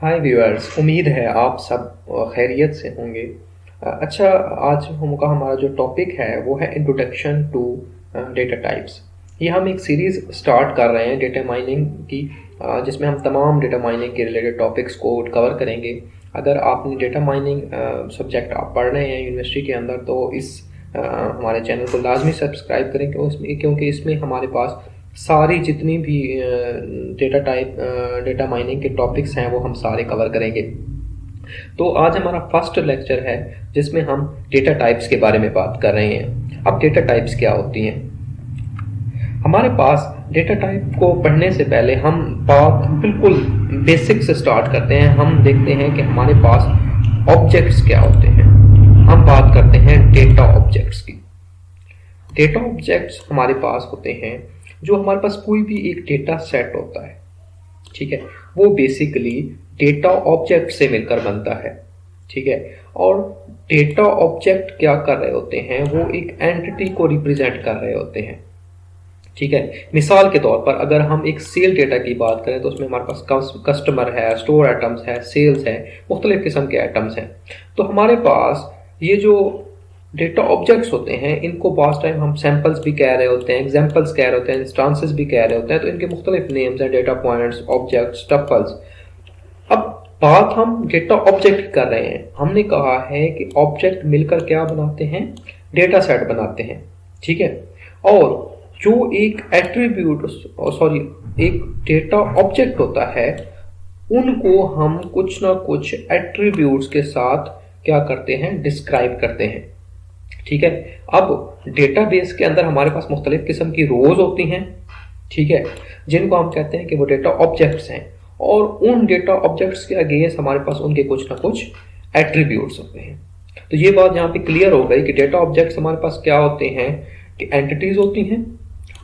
हाय viewers, उम्मीद है आप सब खैरियत से होंगे। अच्छा, आज का हमारा जो टॉपिक है वो है इंट्रोडक्शन टू डेटा टाइप्स। ये हम एक सीरीज़ स्टार्ट कर रहे हैं डेटा माइनिंग की, जिसमें हम तमाम डेटा माइनिंग के रिलेटेड टॉपिक्स को कवर करेंगे। अगर आपने डेटा माइनिंग सब्जेक्ट आप पढ़ रहे हैं यूनिवर्सिटी के अंदर तो इस हमारे चैनल को लाजमी सब्सक्राइब करें, क्योंकि इसमें हमारे पास सारी जितनी भी डेटा माइनिंग के टॉपिक्स हैं वो हम सारे कवर करेंगे। तो आज हमारा फर्स्ट लेक्चर है जिसमें हम डेटा टाइप्स के बारे में बात कर रहे हैं। अब डेटा टाइप्स क्या होती हैं? हमारे पास डेटा टाइप को पढ़ने से पहले हम बात बिल्कुल बेसिक से स्टार्ट करते हैं। हम देखते हैं कि हमारे पास ऑब्जेक्ट्स क्या होते हैं। हम बात करते हैं डेटा ऑब्जेक्ट्स की। डेटा ऑब्जेक्ट्स हमारे पास होते हैं जो हमारे पास कोई भी एक डेटा सेट होता है, ठीक है, वो बेसिकली डेटा ऑब्जेक्ट से मिलकर बनता है, ठीक है। और डेटा ऑब्जेक्ट क्या कर रहे होते हैं, वो एक एंटिटी को रिप्रेजेंट कर रहे होते हैं, ठीक है। मिसाल के तौर पर अगर हम एक सेल डेटा की बात करें तो उसमें हमारे पास कस्टमर है, स्टोर आइटम्स है, सेल्स है, मुख्तलिफ किस्म के आइटम्स हैं। तो हमारे पास ये जो डेटा ऑब्जेक्ट्स होते हैं इनको बास टाइम हम सैम्पल्स भी कह रहे होते हैं, एग्जाम्पल्स कह रहे होते हैं, इंस्टांसेस भी कह रहे होते हैं। तो इनके मुख्तलिफ नेम्स हैं, डेटा पॉइंट्स, ऑब्जेक्ट्स, टपल्स। अब बात हम डेटा ऑब्जेक्ट कर रहे हैं। हमने कहा है कि ऑब्जेक्ट मिलकर क्या बनाते हैं, डेटा सेट बनाते हैं, ठीक है। और जो एक एट्रीब्यूट एक डेटा ऑब्जेक्ट होता है उनको हम कुछ ना कुछ एट्रीब्यूट्स के साथ क्या करते हैं, डिस्क्राइब करते हैं, ठीक है। अब डेटाबेस के अंदर हमारे पास मुख्तलिफ किस्म की रोज होती हैं, ठीक है, जिनको हम कहते हैं कि वो डेटा ऑब्जेक्ट्स हैं। और उन डेटा ऑब्जेक्ट्स के अगेंस्ट हमारे पास उनके कुछ ना कुछ एट्रीब्यूट्स होते हैं। तो ये बात यहाँ पे क्लियर हो गई कि डेटा ऑब्जेक्ट्स हमारे पास क्या होते हैं कि एंटिटीज होती हैं।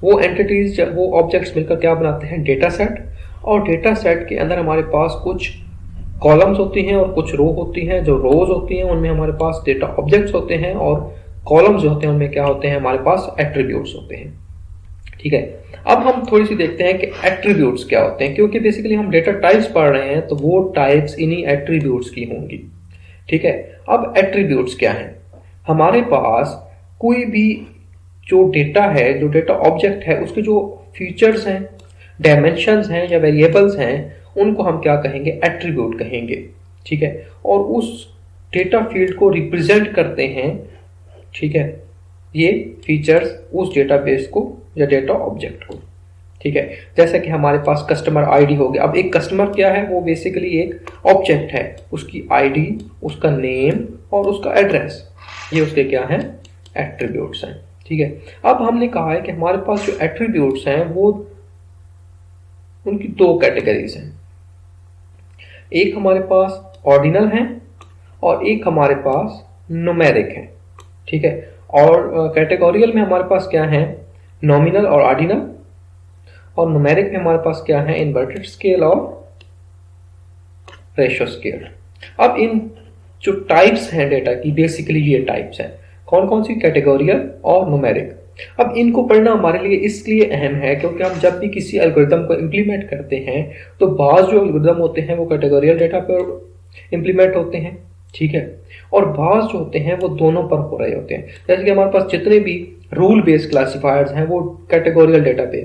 वो एंटिटीज, वो ऑब्जेक्ट्स मिलकर क्या बनाते हैं, डेटा सेट। और डेटा सेट के अंदर हमारे पास कुछ कॉलम्स होती हैं और कुछ रो होती हैं। जो रोज होती हैं उनमें हमारे पास डेटा ऑब्जेक्ट्स होते हैं और कॉलम्स जो होते हैं उनमें क्या होते हैं, हमारे पास एट्रीब्यूट्स होते हैं, ठीक है। अब हम थोड़ी सी देखते हैं कि एट्रीब्यूट्स क्या होते हैं, क्योंकि बेसिकली हम डेटा टाइप्स पढ़ रहे हैं तो वो टाइप्स इन्हीं एट्रीब्यूट्स की होंगी, ठीक है। अब एट्रीब्यूट्स क्या हैं? हमारे पास कोई भी जो डेटा है, जो डेटा ऑब्जेक्ट है, उसके जो फीचर्स हैं, डायमेंशंस हैं या वेरिएबल्स हैं, उनको हम क्या कहेंगे, एट्रीब्यूट कहेंगे, ठीक है। और उस डेटा फील्ड को रिप्रेजेंट करते हैं, ठीक है, ये फीचर्स उस डेटाबेस को या डेटा ऑब्जेक्ट को, ठीक है। जैसे कि हमारे पास कस्टमर आईडी हो गया। अब एक कस्टमर क्या है, वो बेसिकली एक ऑब्जेक्ट है। उसकी आईडी, उसका नेम और उसका एड्रेस, ये उसके क्या हैं, एट्रीब्यूट्स हैं, ठीक है। अब हमने कहा है कि हमारे पास जो एट्रीब्यूट्स हैं वो उनकी दो कैटेगरीज हैं। एक हमारे पास ऑर्डिनल है और एक हमारे पास न्यूमेरिक है, ठीक है। और कैटेगोरियल में हमारे पास क्या है, नॉमिनल और ऑर्डिनल। और न्यूमेरिक में हमारे पास क्या है, इन्वर्टेड स्केल और रेशो स्केल। अब इन जो टाइप्स हैं डेटा की, बेसिकली ये टाइप्स हैं, कौन कौन सी, कैटेगोरियल और न्यूमेरिक। अब इनको पढ़ना हमारे लिए इसलिए अहम है क्योंकि हम जब भी किसी एल्गोरिथम को इम्प्लीमेंट करते हैं तो बाज़ जो एल्गोरिथम होते हैं वो कैटेगोरियल डेटा पर इम्प्लीमेंट होते हैं, ठीक है। और बाज़ जो होते हैं वो दोनों पर हो रहे होते हैं। जैसे कि हमारे पास जितने भी रूल बेस्ड क्लासीफायर्स हैं वो कैटेगोरियल डेटा पे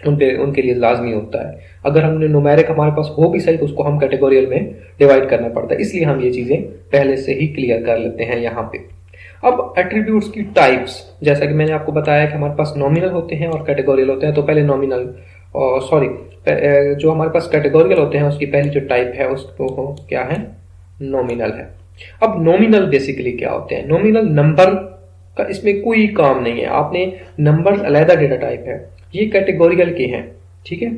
उनके लिए लाजमी होता है। अगर हमने न्यूमेरिक हमारे पास हो भी सही तो उसको हम कैटेगोरियल में डिवाइड करना पड़ता है। इसलिए हम ये चीज़ें पहले से ही क्लियर कर लेते हैं यहाँ पे। अब एट्रीब्यूट्स की टाइप्स, जैसा कि मैंने आपको बताया कि हमारे पास नॉमिनल होते हैं और कैटेगोरियल होते हैं। तो पहले नॉमिनल, जो हमारे पास कैटेगोरियल होते हैं उसकी पहली जो टाइप है उसको क्या है, नॉमिनल है। अब नॉमिनल बेसिकली क्या होते हैं, नॉमिनल नंबर का इसमें कोई काम नहीं है। आपने नंबर अलहदा डेटा टाइप है, ये कैटेगोरियल के हैं, ठीक है।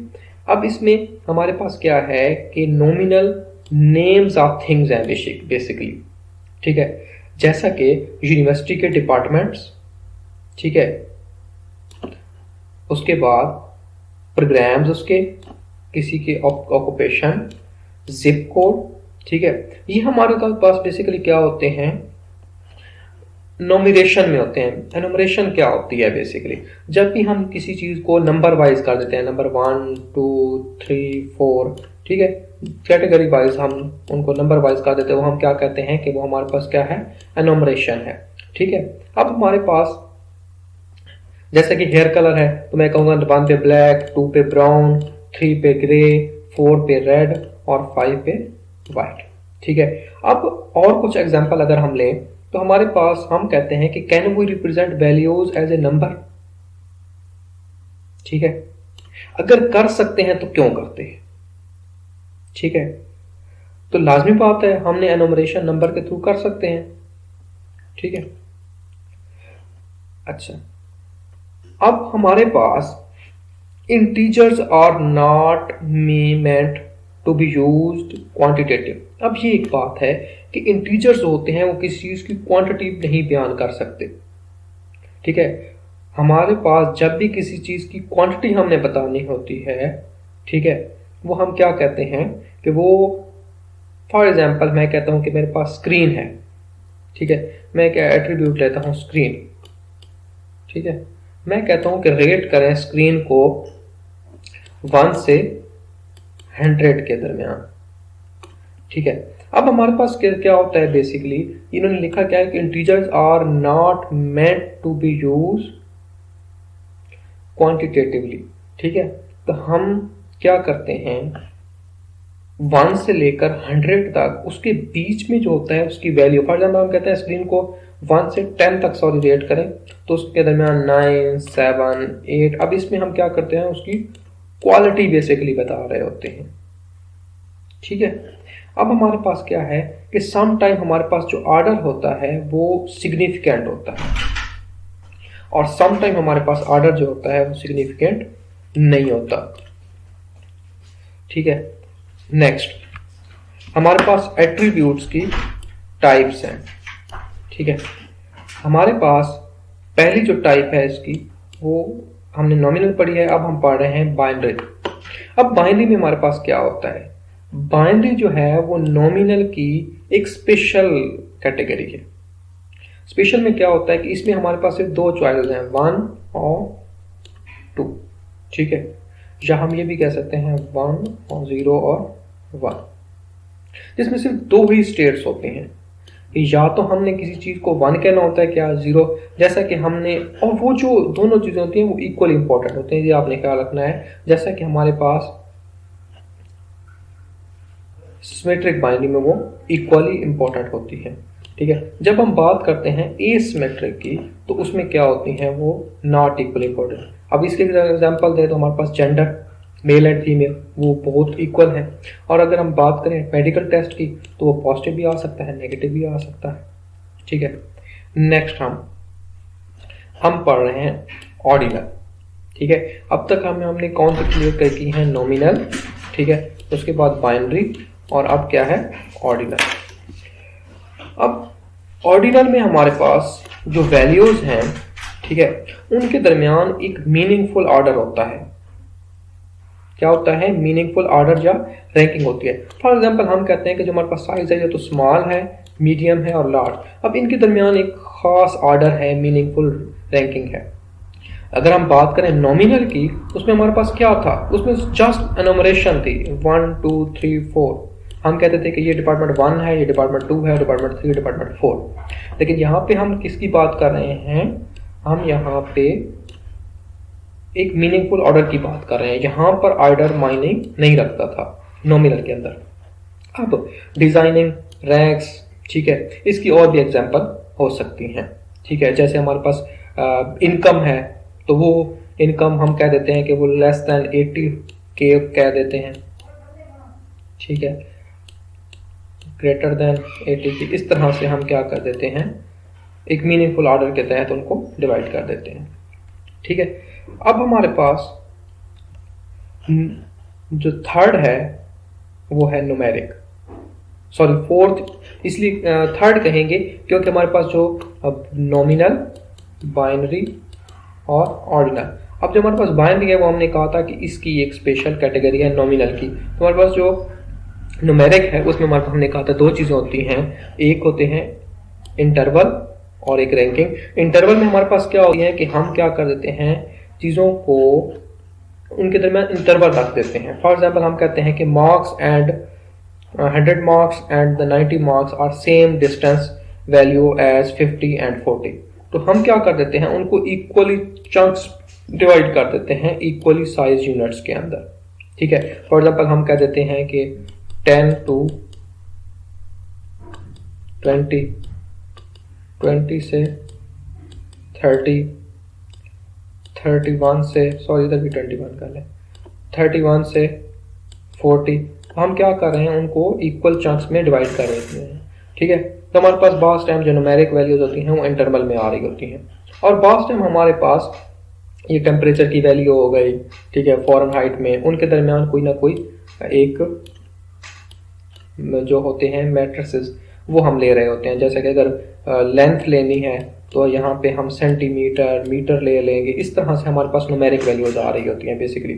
अब इसमें हमारे पास क्या है कि नॉमिनल नेम्स ऑफ थिंग्स हैं बेसिकली, ठीक है। जैसा कि यूनिवर्सिटी के डिपार्टमेंट्स, ठीक है, उसके बाद प्रोग्राम्स, उसके किसी के ऑक्यूपेशन, जिप कोड, ठीक है। ये हमारे पास बेसिकली क्या होते हैं, नोमिनेशन में होते हैं। एनुमरेशन क्या होती है, बेसिकली जब भी हम किसी चीज़ को नंबर वाइज कर देते हैं, नंबर 1 2 3 4, ठीक है। कैटेगरी वाइज हम उनको नंबर वाइज कह देते हैं, वो हम क्या कहते हैं कि वो हमारे पास क्या है, एनुमरेशन है। ठीक है। अब हमारे पास जैसे कि हेयर कलर है तो मैं कहूँगा 1 पे ब्लैक, 2 पे ब्राउन, 3 पे ग्रे, 4 पे रेड और 5 पे वाइट। ठीक है। अब और कुछ एग्जांपल अगर हम लें तो हमारे पास हम कहते हैं कि can we represent values as a number. ठीक है। अगर कर सकते हैं तो क्यों करते हैं। ठीक है। तो लाजमी बात है हमने एनुमरेशन नंबर के थ्रू कर सकते हैं। ठीक है। अच्छा, अब हमारे पास integers are not meant to be used quantitative. अब ये एक बात है कि इंटीजर्स होते हैं वो किसी चीज की क्वांटिटी नहीं बयान कर सकते। ठीक है। हमारे पास जब भी किसी चीज की क्वांटिटी हमने बतानी होती है, ठीक है, वो हम क्या कहते हैं कि वो, फॉर एग्जांपल मैं कहता हूं कि मेरे पास स्क्रीन है। ठीक है। मैं एक एट्रीब्यूट लेता हूं स्क्रीन। ठीक है। मैं कहता हूं कि रेट करें स्क्रीन को 1 से 100 के दरमियान। ठीक है। अब हमारे पास क्या होता है, बेसिकली इन्होंने लिखा क्या है कि integers are not meant to be use quantitatively. ठीक है। तो हम क्या करते हैं, 1 से लेकर 100 तक उसके बीच में जो होता है उसकी वैल्यू, फॉर एग्जाम्पल हम कहते हैं स्क्रीन को 1 से 10 तक रेट करें तो उसके दरमियान 9, 7, 8। अब इसमें हम क्या करते हैं, उसकी क्वालिटी बेसिकली बता रहे होते हैं। ठीक है। अब हमारे पास क्या है कि सम टाइम हमारे पास जो ऑर्डर होता है वो सिग्निफिकेंट होता है और सम टाइम हमारे पास ऑर्डर जो होता है वो सिग्निफिकेंट नहीं होता। ठीक है। नेक्स्ट हमारे पास एट्रीब्यूट्स की टाइप्स हैं। ठीक है। हमारे पास पहली जो टाइप है इसकी वो हमने नॉमिनल पढ़ी है, अब हम पढ़ रहे हैं बाइनरी। अब बाइनरी में हमारे पास क्या होता है, बाइनरी जो है वो नॉमिनल की एक स्पेशल कैटेगरी है। स्पेशल में क्या होता है कि इसमें हमारे पास सिर्फ 2 चॉइसेस हैं, 1 और 2। ठीक है। या हम ये भी कह सकते हैं 1 और 0 और 1, जिसमें सिर्फ 2 ही स्टेट्स होते हैं। या तो हमने किसी चीज को 1 कहना होता है, क्या 0, जैसा कि हमने, और वो जो दोनों चीजें होती हैं वो इक्वली इंपॉर्टेंट होते हैं, ये आपने ख्याल रखना है। जैसा कि हमारे पास सिमेट्रिक बाइनरी में वो इक्वली इंपॉर्टेंट होती है। ठीक है। जब हम बात करते हैं एसिमेट्रिक की तो उसमें क्या होती हैं, वो नॉट इक्वली इंपॉर्टेंट। अब इसके एग्जांपल दें तो हमारे पास जेंडर, मेल एंड फीमेल, वो बहुत इक्वल है। और अगर हम बात करें मेडिकल टेस्ट की तो वो पॉजिटिव भी आ सकता है, नेगेटिव भी आ सकता है। ठीक है। नेक्स्ट हम पढ़ रहे हैं ऑर्डिनल। ठीक है। अब तक हमने कौन सी क्लियर की है, नॉमिनल। ठीक है। उसके बाद बाइनरी और अब क्या है, ऑर्डिनल। अब ऑर्डिनल में हमारे पास जो वैल्यूज हैं, ठीक है, उनके दरमियान एक मीनिंगफुल ऑर्डर होता है। क्या होता है, मीनिंगफुल ऑर्डर या रैंकिंग होती है। फॉर एग्जांपल हम कहते हैं कि जो हमारे पास साइज है, या तो स्मॉल है, मीडियम है और लार्ज। अब इनके दरमियान एक खास ऑर्डर है, मीनिंगफुल रैंकिंग है। अगर हम बात करें नॉमिनल की, उसमें हमारे पास क्या था, उसमें जस्ट एनुमरेशन थी, 1 2 3 4। हम कहते थे कि ये डिपार्टमेंट 1 है, ये डिपार्टमेंट 2 है, डिपार्टमेंट 3, डिपार्टमेंट 4। लेकिन यहाँ पे हम किसकी बात कर रहे हैं, हम यहाँ पे एक मीनिंगफुल ऑर्डर की बात कर रहे हैं। यहाँ पर ऑर्डर मायने नहीं रखता था नॉमिनल के अंदर। अब डिजाइनिंग, रैंक्स, ठीक है, इसकी और भी एग्जांपल हो सकती हैं। ठीक है। जैसे हमारे पास इनकम है तो वो इनकम हम कह देते हैं कि वो लेस देन 80 के कह देते हैं। ठीक है। ग्रेटर देन 80 की, इस तरह से हम क्या कर देते हैं, एक मीनिंगफुल ऑर्डर के तहत उनको डिवाइड कर देते हैं। ठीक है। अब हमारे पास जो थर्ड है वो है न्यूमेरिक, सॉरी फोर्थ, इसलिए थर्ड कहेंगे क्योंकि हमारे पास जो अब नॉमिनल, बाइनरी और ऑर्डिनल। अब जो हमारे पास बाइनरी है वो हमने कहा था कि इसकी एक स्पेशल कैटेगरी है नॉमिनल की। तो हमारे पास जो न्यूमेरिक है उसमें हमारे पास हमने कहा था 2 चीज़ें होती हैं, एक होते हैं इंटरवल और एक रैंकिंग। इंटरवल में हमारे पास क्या होती है कि हम क्या कर देते हैं, चीज़ों को उनके दरमियान इंटरवल रख देते हैं। फॉर एग्जाम्पल हम कहते हैं कि marks and 100 marks and the 90 marks are same distance value as 50 and 40। तो हम क्या कर देते हैं, उनको इक्वली चंक्स डिवाइड कर देते हैं इक्वली साइज यूनिट्स के अंदर। ठीक है, फॉर एग्जाम्पल हम कह देते हैं कि 10 to 20, 20 से 30, 31 से, सॉरी इधर भी 21 कर लें, 31 से 40। हम क्या कर रहे हैं, उनको इक्वल चंक्स में डिवाइड कर देते हैं। ठीक है, तो हमारे पास बास टाइम जो न्यूमेरिक वैल्यूज होती हैं वो इंटरवल में आ रही होती हैं, और बास टाइम हमारे पास ये टेम्परेचर की वैल्यू हो गई, ठीक है, फ़ारेनहाइट में, उनके दरमियान कोई ना कोई एक जो होते हैं मैट्रिसेस वो हम ले रहे होते हैं। जैसे कि अगर लेंथ लेनी है तो यहाँ पे हम सेंटीमीटर मीटर ले लेंगे। इस तरह से हमारे पास न्यूमेरिक वैल्यूज आ रही होती हैं बेसिकली।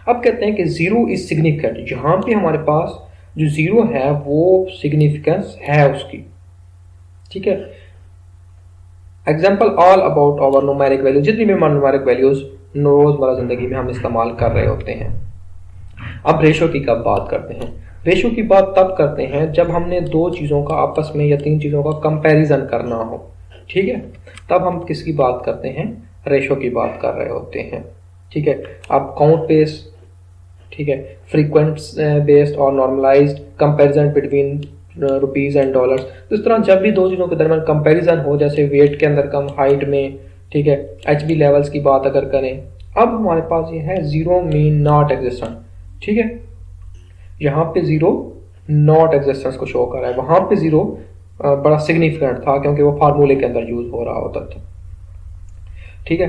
अब कहते हैं कि ज़ीरो इज सिग्निफिकेंट, जहाँ पे हमारे पास जो ज़ीरो है वो सिग्निफिकेंस है उसकी। ठीक है, example all about our numeric value, जितनी भी हमारी न्यूमेरिक वैल्यूज रोज़मर्रा ज़िंदगी में हम इस्तेमाल कर रहे होते हैं। अब रेशो की कब बात करते हैं, रेशो की बात तब करते हैं जब हमने दो चीज़ों का आपस में या तीन चीज़ों का कंपैरिजन करना हो। ठीक है, तब हम किसकी बात करते हैं, रेशो की बात कर रहे होते हैं। ठीक है, अब काउंट बेस्ड, ठीक है, फ्रीक्वेंट बेस्ड और normalised comparison between rupees and dollars. तो इस तरह जब भी दो चीज़ों के दरमियान कंपैरिजन हो, जैसे वेट के अंदर कम, हाइट में, ठीक है, HB लेवल्स की बात अगर करें, अब हमारे पास ये है ज़ीरो मीन नॉट एग्जिस्टेंस। ठीक है, यहाँ पे ज़ीरो नॉट एग्जिस्टेंस को शो कर रहा है, वहाँ पे ज़ीरो बड़ा सिग्निफिकेंट था क्योंकि वो फार्मूले के अंदर यूज हो रहा होता था। ठीक है,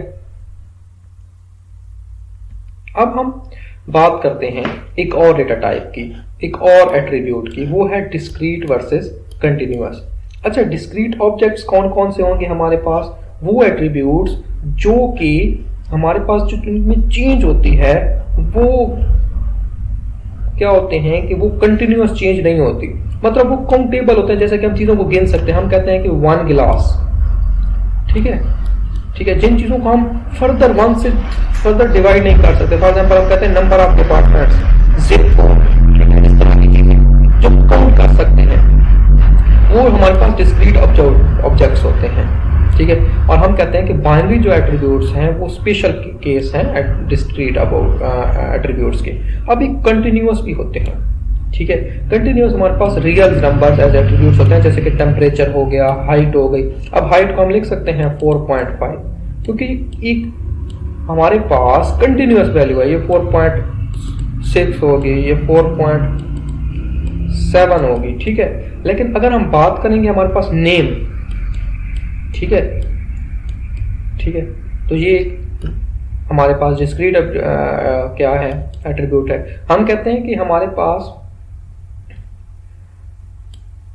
अब हम बात करते हैं एक और डेटा टाइप की, एक और एट्रीब्यूट की, वो है डिस्क्रीट वर्सेस कंटिन्यूअस। अच्छा, डिस्क्रीट ऑब्जेक्ट्स कौन कौन से होंगे हमारे पास, वो एट्रीब्यूट्स जो कि हमारे पास जो इनमें चेंज होती है वो क्या होते हैं कि वो कंटिन्यूअस चेंज नहीं होती, मतलब वो काउंटेबल होते हैं, जैसे कि हम चीज़ों को गिन सकते हैं। हम कहते हैं कि 1 गिलास, ठीक है, ठीक है, जिन चीज़ों को हम फर्दर 1 से फर्दर डिवाइड नहीं कर सकते। फॉर एग्जाम्पल हम कहते हैं number of departments, zip code, इस तरह की चीज़ें जो काउंट कर सकते हैं वो हमारे पास डिस्क्रीट ऑब्जेक्ट्स होते हैं। ठीक है, और हम कहते हैं कि बाइनरी जो एट्रीब्यूट्स हैं वो स्पेशल केस हैं डिस्क्रीट एट्रीब्यूट्स के। अब एक कंटिन्यूअस भी होते हैं। ठीक है, कंटिन्यूअस हमारे पास रियल नंबर्स एज एट्रीब्यूट्स होते हैं, जैसे कि टेम्परेचर हो गया, हाइट हो गई। अब हाइट को हम लिख सकते हैं 4.5, क्योंकि एक हमारे पास कंटिन्यूअस वैल्यू है, ये 4.6 होगी, ये 4.7 होगी। ठीक है, लेकिन अगर हम बात करेंगे हमारे पास नेम, ठीक है, ठीक है, तो ये हमारे पास डिस्क्रीट क्या है, एट्रीब्यूट है। हम कहते हैं कि हमारे पास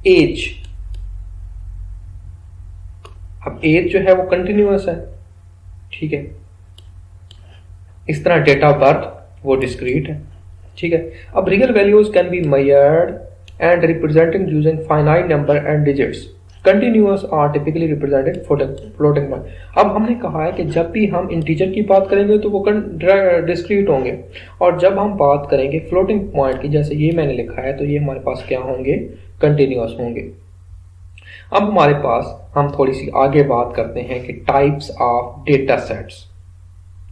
एज, अब एज जो है वो कंटिन्यूअस है। ठीक है, इस तरह डेट ऑफ बर्थ वो डिस्क्रीट है। ठीक है, अब real values can be measured and represented using finite number and digits. Continuous are typically represented floating point. अब हमने कहा है कि जब भी हम इंटीजर की बात करेंगे तो वो डिस्क्रीट होंगे, और जब हम बात करेंगे फ्लोटिंग पॉइंट की, जैसे ये मैंने लिखा है, तो ये हमारे पास क्या होंगे, कंटिन्यूअस होंगे। अब हमारे पास हम थोड़ी सी आगे बात करते हैं कि टाइप्स ऑफ डेटा सेट्स।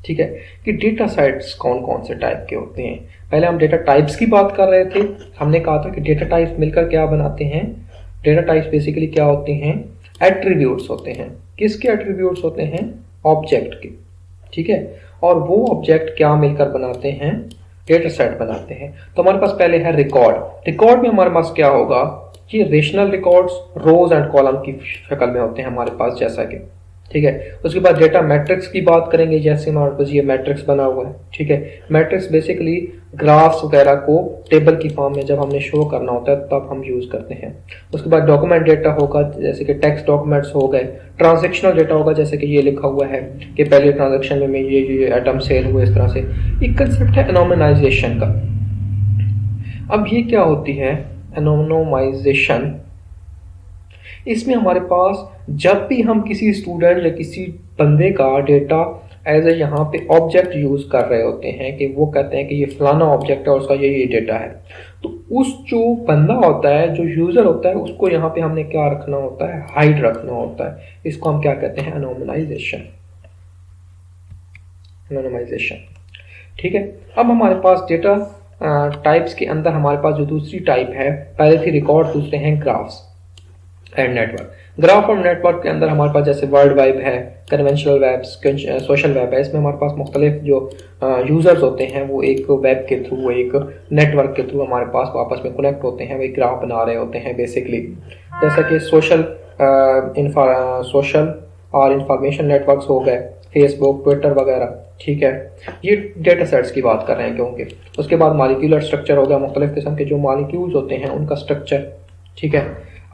ठीक है, कि डेटा सेट्स कौन कौन से टाइप के होते हैं। पहले हम डेटा टाइप्स की बात कर रहे थे, हमने कहा था कि डेटा टाइप्स मिलकर क्या बनाते हैं, डेटा टाइप्स बेसिकली क्या होते हैं, एट्रीब्यूट्स होते हैं। किसके एट्रीब्यूट्स होते हैं, ऑब्जेक्ट के। ठीक है, और वो ऑब्जेक्ट क्या मिलकर बनाते हैं, डेटा सेट बनाते हैं। तो हमारे पास पहले है रिकॉर्ड। रिकॉर्ड में हमारे पास क्या होगा, ये rational records rows and column की शक्ल में होते हैं हमारे पास, जैसा कि, ठीक है। उसके बाद डेटा मैट्रिक्स की बात करेंगे, जैसे हमारे पास ये मैट्रिक्स बना हुआ है। ठीक है, मैट्रिक्स बेसिकली ग्राफ्स वगैरह को टेबल की फॉर्म में जब हमने शो करना होता है तब हम यूज करते हैं। उसके बाद डॉक्यूमेंट डेटा होगा, जैसे कि टेक्स्ट डॉक्यूमेंट्स हो गए। ट्रांजेक्शनल डेटा होगा, जैसे कि ये लिखा हुआ है कि पहले ट्रांजेक्शन में ये आइटम सेल हुए, इस तरह से। एक कंसेप्ट है एनोनिमाइजेशन का। अब ये क्या होती है एनोनिमाइजेशन, इसमें हमारे पास जब भी हम किसी स्टूडेंट या किसी बंदे का डेटा एज ए यहाँ पे ऑब्जेक्ट यूज कर रहे होते हैं कि वो कहते हैं कि ये फलाना ऑब्जेक्ट है और उसका ये डेटा है। तो उस जो बंदा होता है, जो यूजर होता है, उसको यहाँ पे हमने क्या रखना होता है, हाइड रखना होता है। इसको हम क्या कहते हैं, एनोनिमाइजेशन। एनोनिमाइजेशन, ठीक है। अब हमारे पास डेटा टाइप्स के अंदर हमारे पास जो दूसरी टाइप है, पहले थी रिकॉर्ड, दूसरे हैं ग्राफ्स एंड नेटवर्क। ग्राफ और नेटवर्क के अंदर हमारे पास जैसे वर्ल्ड वेब है, कन्वेंशनल वेब, सोशल वेब है। इसमें हमारे पास मुख्तलिफ जो यूज़र्स होते हैं वो एक वेब के थ्रू, एक नेटवर्क के थ्रू हमारे पास आपस में कनेक्ट होते हैं, वो एक ग्राफ बना रहे होते हैं बेसिकली। जैसा कि सोशल और इंफॉर्मेशन नेटवर्क्स हो गए, फेसबुक, ट्विटर वगैरह, ठीक है। ये डेटा सेट्स की बात कर रहे हैं क्योंकि उसके बाद मॉलिक्यूलर स्ट्रक्चर हो गया, मुख्तलिफ किस्म के जो मॉलिक्यूल्स होते हैं उनका स्ट्रक्चर, ठीक है।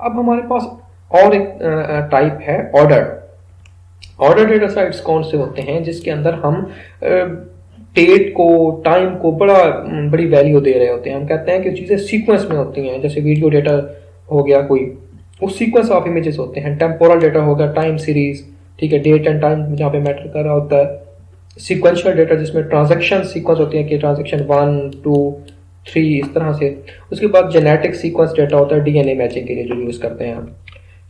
अब हमारे पास और एक टाइप है ऑर्डर डेटा सेट्स कौन से होते हैं, जिसके अंदर हम डेट को, टाइम को बड़ी वैल्यू दे रहे होते हैं। हम कहते हैं कि चीज़ें सीक्वेंस में होती हैं, जैसे वीडियो डेटा हो गया कोई, वो सीक्वेंस ऑफ इमेजेस होते हैं। टेम्पोरल डेटा हो गया, टाइम सीरीज, ठीक है, डेट एंड टाइम जहाँ पे मैटर कर रहा होता है। सीक्वेंशियल डेटा जिसमें ट्रांजैक्शन सीक्वेंस होती है कि ट्रांजैक्शन 1 2 3 इस तरह से। उसके बाद जेनेटिक सीक्वेंस डेटा होता है डीएनए मैचिंग के लिए जो यूज़ करते हैं हम,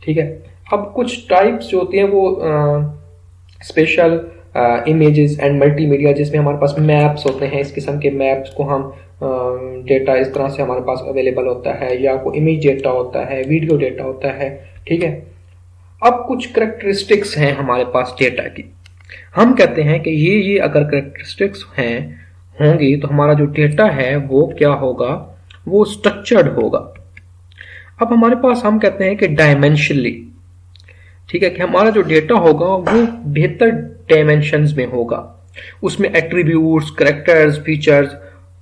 ठीक है। अब कुछ टाइप्स जो होती हैं वो स्पेशल इमेजेस एंड मल्टीमीडिया, जिसमें हमारे पास मैप्स होते हैं। इस किस्म के मैप्स को हम डेटा इस तरह से हमारे पास अवेलेबल होता है, या कोई इमेज डेटा होता है, वीडियो डेटा होता है, ठीक है। अब कुछ करेक्टरिस्टिक्स हैं हमारे पास डेटा की। हम कहते हैं कि ये अगर करेक्टरिस्टिक्स होंगी तो हमारा जो डेटा है वो क्या होगा, वो स्ट्रक्चर्ड होगा। अब हमारे पास हम कहते हैं कि डायमेंशनली, ठीक है, कि हमारा जो डेटा होगा वो बेहतर डायमेंशंस में होगा। उसमें एट्रीब्यूट्स, कैरेक्टर्स, फीचर्स,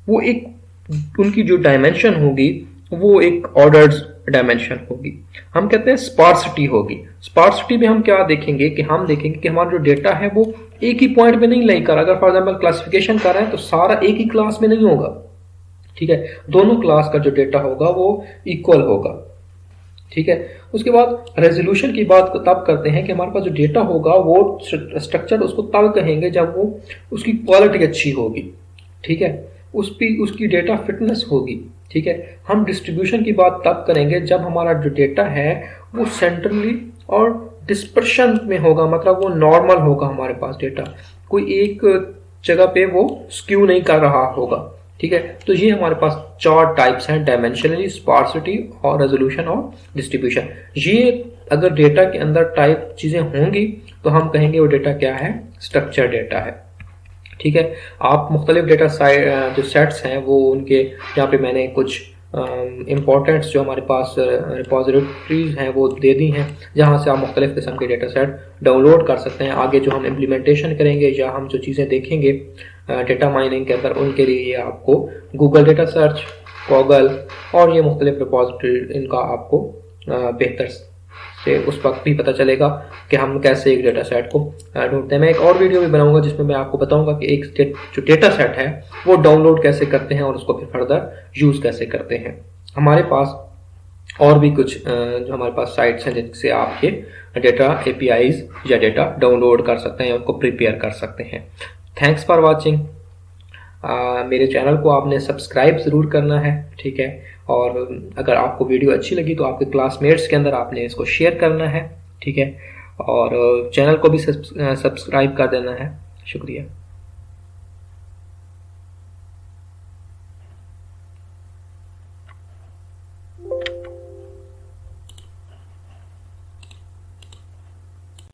वो एक उनकी जो डायमेंशन होगी वो एक ऑर्डर्ड डायमेंशन होगी। हम कहते हैं स्पार्सिटी होगी। स्पार्सिटी में हम क्या देखेंगे कि हम देखेंगे कि हमारा जो डेटा है वो एक ही पॉइंट में नहीं लेकर, अगर फॉर एग्जाम्पल क्लासिफिकेशन कर रहे हैं तो सारा एक ही क्लास में नहीं होगा, ठीक है। दोनों क्लास का जो डेटा होगा वो इक्वल होगा, ठीक है। उसके बाद रेजोल्यूशन की बात तब करते हैं कि हमारे पास जो डेटा होगा वो स्ट्रक्चर उसको तब कहेंगे जब वो उसकी क्वालिटी अच्छी होगी, ठीक है, उसकी डेटा फिटनेस होगी, ठीक है। हम डिस्ट्रीब्यूशन की बात तब करेंगे जब हमारा जो डेटा है वो सेंट्रली और डिस्पर्शन में होगा, मतलब वो नॉर्मल होगा हमारे पास डेटा, कोई एक जगह पे वो स्क्यू नहीं कर रहा होगा, ठीक है। तो ये हमारे पास 4 टाइप्स हैं, डायमेंशनली, स्पार्सिटी और रेजोल्यूशन और डिस्ट्रीब्यूशन। ये अगर डेटा के अंदर टाइप चीज़ें होंगी तो हम कहेंगे वो डेटा क्या है, स्ट्रक्चर डेटा है, ठीक है। आप मुख्तलिफ डेटा जो सेट्स हैं वो उनके यहाँ पे मैंने कुछ इम्पोर्टेंट्स जो हमारे पास रिपोजिटरीज हैं वो दे दी हैं, जहाँ से आप मुख्तलिफ किस्म के डेटा सेट डाउनलोड कर सकते हैं। आगे जो हम इम्प्लीमेंटेशन करेंगे या हम जो चीज़ें देखेंगे डेटा माइनिंग के अंदर, उनके लिए आपको गूगल डेटा सर्च, गूगल और ये मुख्तलिफ रिपोजिटरी, इनका आपको बेहतर से उस वक्त भी पता चलेगा कि हम कैसे एक डेटा सेट को ढूंढते हैं। मैं एक और वीडियो भी बनाऊंगा जिसमें मैं आपको बताऊंगा कि एक जो डेटा सेट है वो डाउनलोड कैसे करते हैं और उसको फिर फर्दर यूज़ कैसे करते हैं। हमारे पास और भी कुछ जो हमारे पास साइट्स हैं जिनसे आप ये डेटा APIs या डेटा डाउनलोड कर सकते हैं, उनको प्रिपेयर कर सकते हैं। Thanks for watching. मेरे चैनल को आपने सब्सक्राइब ज़रूर करना है, ठीक है। और अगर आपको वीडियो अच्छी लगी तो आपके क्लासमेट्स के अंदर आपने इसको शेयर करना है, ठीक है। और चैनल को भी सब्सक्राइब कर देना है। शुक्रिया।